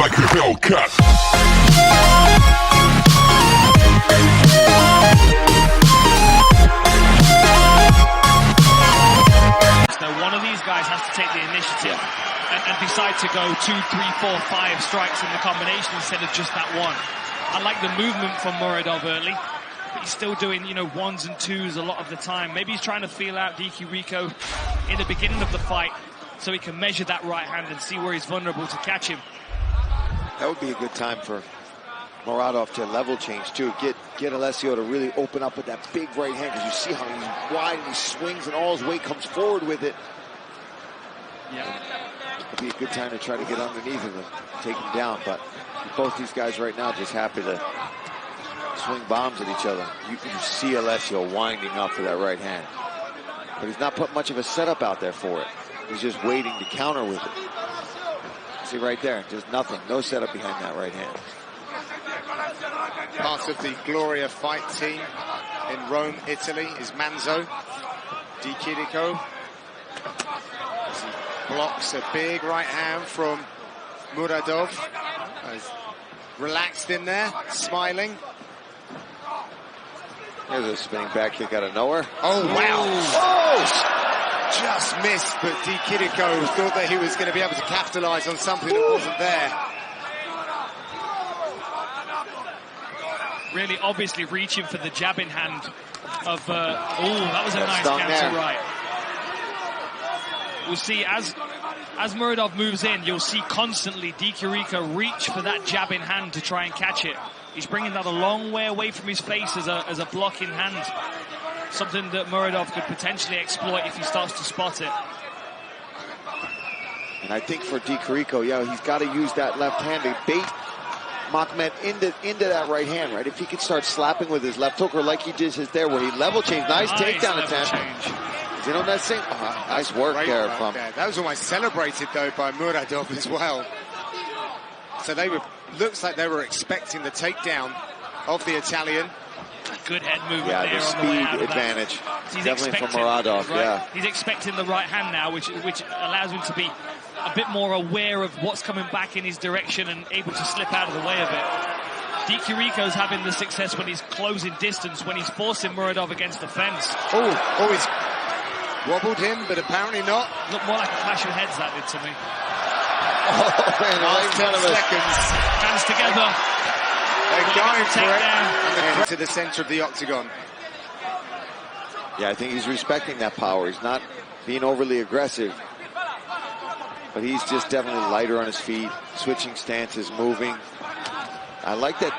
like a Hellcat. So one of these guys has to take the initiative and decide to go 2, 3, 4, 5 strikes in the combination instead of just that one. I like the movement from Murodov early, but he's still doing, you know, 1s and 2s a lot of the time. Maybe he's trying to feel out Diki Rico in the beginning of the fight so he can measure that right hand and see where he's vulnerable to catch him. That would be a good time for Murodov to level change too. Get Alessio to really open up with that big right hand, because you see how he's wide and he swings and all his weight comes forward with it. Yeah. It'd be a good time to try to get underneath him and take him down. But both these guys right now just happy to swing bombs at each other. You can see Alessio winding up for that right hand, but he's not put much of a setup out there for it. He's just waiting to counter with it. See right there, just nothing, no setup behind that right hand. Part of the Gloria fight team in Rome, Italy, is Manzo Di Chirico. As he blocks a big right hand from Murodov. He's relaxed in there, smiling. There's a spinning back kick out of nowhere. Oh, wow. Oh! Just missed, but Di Chirico thought that he was going to be able to capitalize on something that wasn't there. Really obviously reaching for the jabbing hand of, that was a nice counter right. We'll see as Murodov moves in, you'll see constantly Di Chirico reach for that jabbing hand to try and catch it. He's bringing that a long way away from his face as a blocking hand. Something that Murodov could potentially exploit if he starts to spot it. And I think for Di Chirico, yeah, he's got to use that left hand to bait Makhmet into that right hand, right? If he could start slapping with his left hook, or like he just is there, where he level changed. Nice takedown attempt. You know that same? Nice work there from. That was almost celebrated though by Murodov as well. So looks like they were expecting the takedown of the Italian. Good head movement there. Yeah, the speed advantage. Definitely from Murodov, right? yeah. He's expecting the right hand now, which allows him to be a bit more aware of what's coming back in his direction and able to slip out of the way of it. Di Chirico's having the success when he's closing distance, when he's forcing Murodov against the fence. Oh, he's wobbled him, but apparently not. Looked more like a clash of heads, that did to me. Oh, man, last 10 seconds. Hands together. They're going for it. And to the center of the octagon. Yeah, I think he's respecting that power. He's not being overly aggressive, but he's just definitely lighter on his feet, switching stances, moving. I like that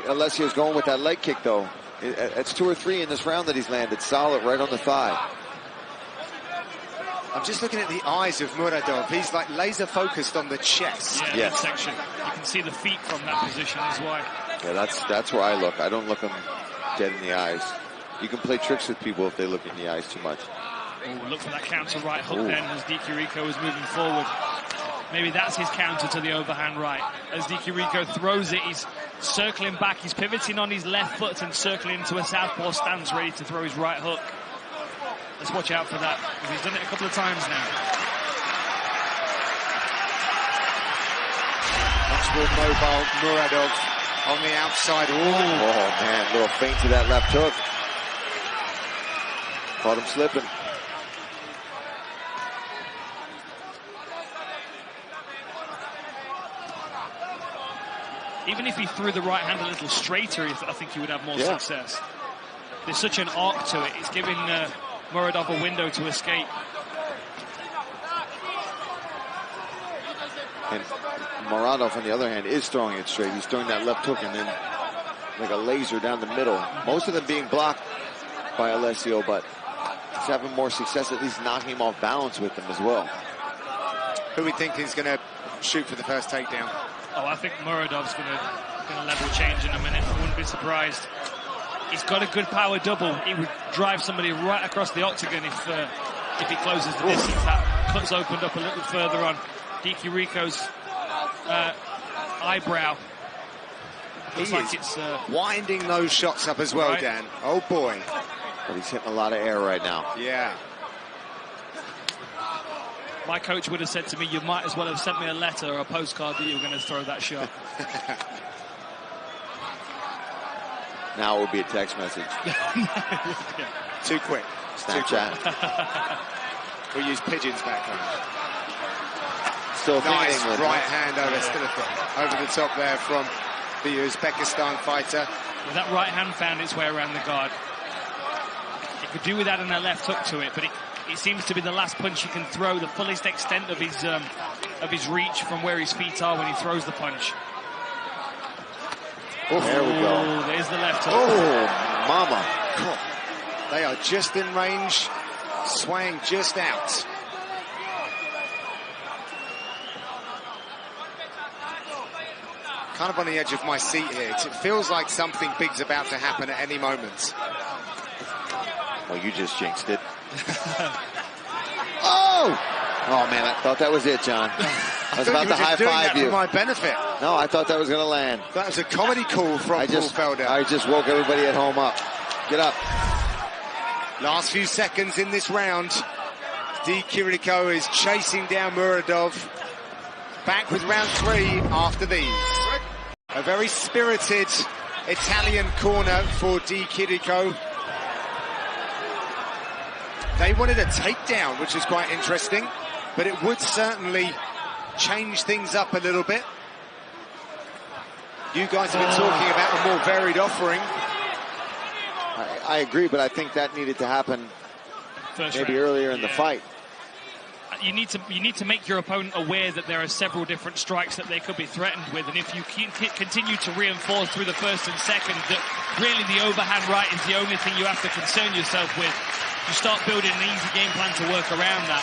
Alessio's going with that leg kick, though. It's 2 or 3 in this round that he's landed. Solid right on the thigh. I'm just looking at the eyes of Murodov. He's like laser focused on the chest. Yeah, yes. Section. You can see the feet from that position as well. Yeah, that's where I look. I don't look him dead in the eyes. You can play tricks with people if they look in the eyes too much. Oh, look for that counter right hook then as Di Chirico is moving forward. Maybe that's his counter to the overhand right. As Di Chirico throws it, he's circling back. He's pivoting on his left foot and circling into a southpaw stance, ready to throw his right hook. Let's watch out for that, because he's done it a couple of times now. Much more mobile Murodov on the outside. Oh, man, little feint to that left hook. Caught him slipping. Even if he threw the right hand a little straighter, I think he would have more success. There's such an arc to it. It's giving Murodov a window to escape. And Murodov, on the other hand, is throwing it straight. He's throwing that left hook and then like a laser down the middle. Most of them being blocked by Alessio, but he's having more success at least knocking him off balance with them as well. Who we think is going to shoot for the first takedown? Oh, I think Murodov's going to level change in a minute. I wouldn't be surprised. He's got a good power double. He would drive somebody right across the octagon if he closes the distance. That cut's opened up a little further on Di Chirico's eyebrow. Looks like it's winding those shots up as well, Dan. Oh boy. But he's hitting a lot of air right now. Yeah. My coach would have said to me, you might as well have sent me a letter or a postcard that you were going to throw that shot. Now it would be a text message. Yeah. Too quick. Snapchat. We'll use pigeons back home. Still Nice England, right hand over the top there from the Uzbekistan fighter. Well, that right hand found its way around the guard. He could do with adding a left hook to it, but it seems to be the last punch he can throw, the fullest extent of his reach from where his feet are when he throws the punch. Oh, there we go. There's the left hook. Oh, mama. God. They are just in range, swaying just out. Kind of on the edge of my seat here. It feels like something big's about to happen at any moment. Well, you just jinxed it. Oh! Oh, man, I thought that was it, John. I was about to high-five you. For my benefit. No, I thought that was going to land. That was a comedy call from Paul Felder. I just woke everybody at home up. Get up. Last few seconds in this round. D. Kiriko is chasing down Murodov. Back with round 3 after these. A very spirited Italian corner for D. Kiriko. They wanted a takedown, which is quite interesting, but it would certainly change things up a little bit. You guys have been talking about a more varied offering. I agree, but I think that needed to happen maybe earlier in the fight. You need to make your opponent aware that there are several different strikes that they could be threatened with, and if you continue to reinforce through the first and second that really the overhand right is the only thing you have to concern yourself with, you start building an easy game plan to work around that.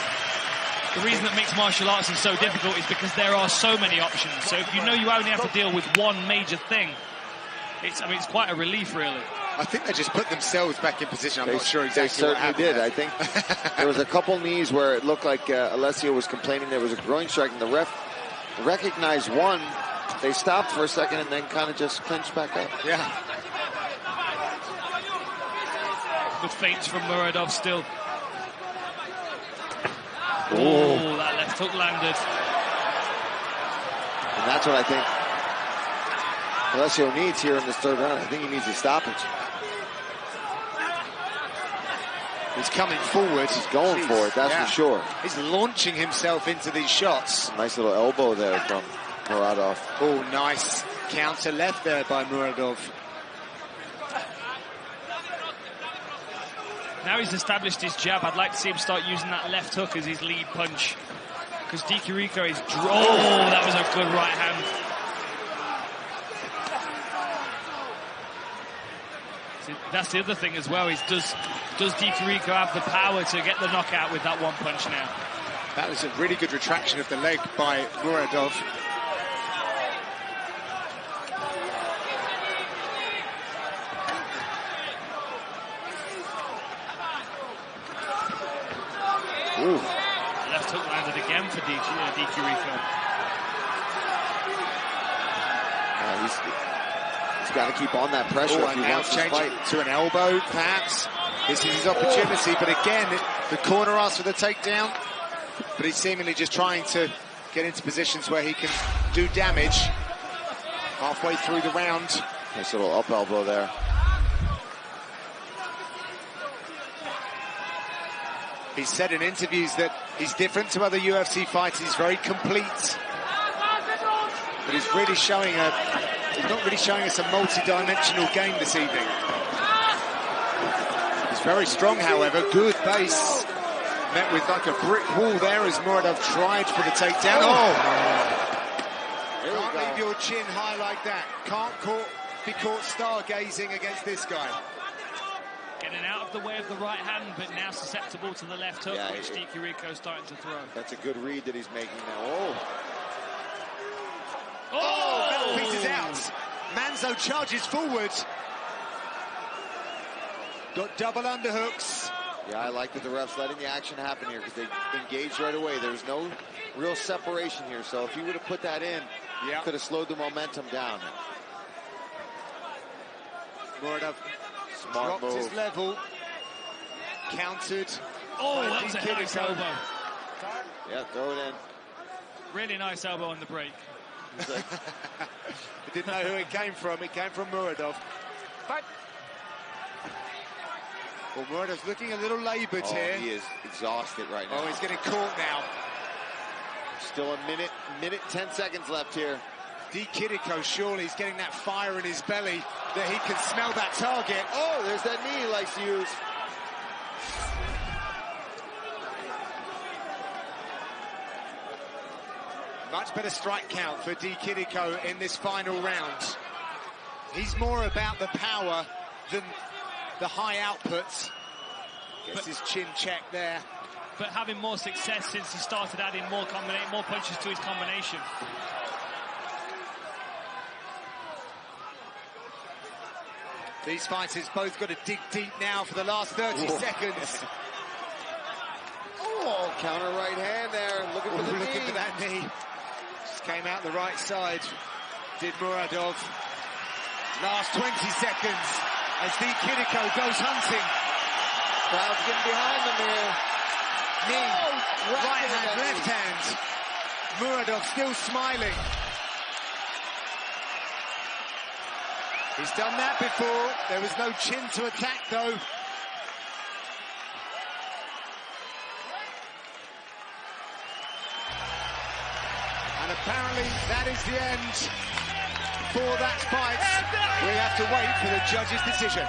The reason that mixed martial arts is so difficult is because there are so many options. So if you know you only have to deal with one major thing, it's quite a relief, really. I think they just put themselves back in position. I'm not sure exactly what happened. They certainly did. There. I think there was a couple knees where it looked like Alessio was complaining there was a groin strike, and the ref recognized one. They stopped for a second and then kind of just clinched back up. Yeah. Good feints from Murodov still. Oh, that left hook landed. And that's what I think Alessio needs here in this third round. I think he needs a stoppage. He's coming forward. He's going for it, that's for sure. He's launching himself into these shots. Nice little elbow there from Murodov. Oh, nice counter left there by Murodov. Now he's established his jab, I'd like to see him start using that left hook as his lead punch. Because D. Kiriko is... Oh, that was a good right hand. See, that's the other thing as well, is does D. Kiriko have the power to get the knockout with that one punch now? That was a really good retraction of the leg by Murodov. Ooh. Left hook landed again for D. Kiriko. He's got to keep on that pressure if he wants to fight. To an elbow, perhaps. This is his opportunity, but again, the corner asks for the takedown, but he's seemingly just trying to get into positions where he can do damage halfway through the round. Nice little up elbow there. He's said in interviews that he's different to other UFC fighters. He's very complete, but he's really showing he's not really showing us a multi-dimensional game this evening. He's very strong, however. Good base. Met with like a brick wall there as Murodov tried for the takedown. Can't leave your chin high like that. Can't be caught stargazing against this guy. Getting out of the way of the right hand, but now susceptible to the left hook, which D. Kiriko's starting to throw. That's a good read that he's making now. Middle piece is out. Manzo charges forward. Got double underhooks. Yeah, I like that the ref's letting the action happen here because they engaged right away. There's no real separation here, so if he would have put that in, could have slowed the momentum down. Murodov dropped his level. Countered. That's a nice elbow. Yeah, throw it in. Really nice elbow on the break. He didn't know who it came from. It came from Murodov. But well, Murodov's looking a little laboured here. He is exhausted right now. Oh, he's getting caught now. Still a minute 10 seconds left here. Kidiko, surely he's getting that fire in his belly that he can smell that target. Oh, there's that knee he likes to use. Much better strike count for Kidiko in this final round. He's more about the power than the high outputs. Gets his chin checked there. But having more success since he started adding more punches to his combination. These fighters both got to dig deep now for the last 30 seconds. Oh, counter right hand there. Looking for the knee. Looking for that knee. Just came out the right side. Did Murodov. Last 20 seconds as Kidiko goes hunting. Crowd's getting behind them here. Knee, right hand, left hand. Murodov still smiling. He's done that before. There was no chin to attack, though. And apparently that is the end for that fight. We have to wait for the judge's decision.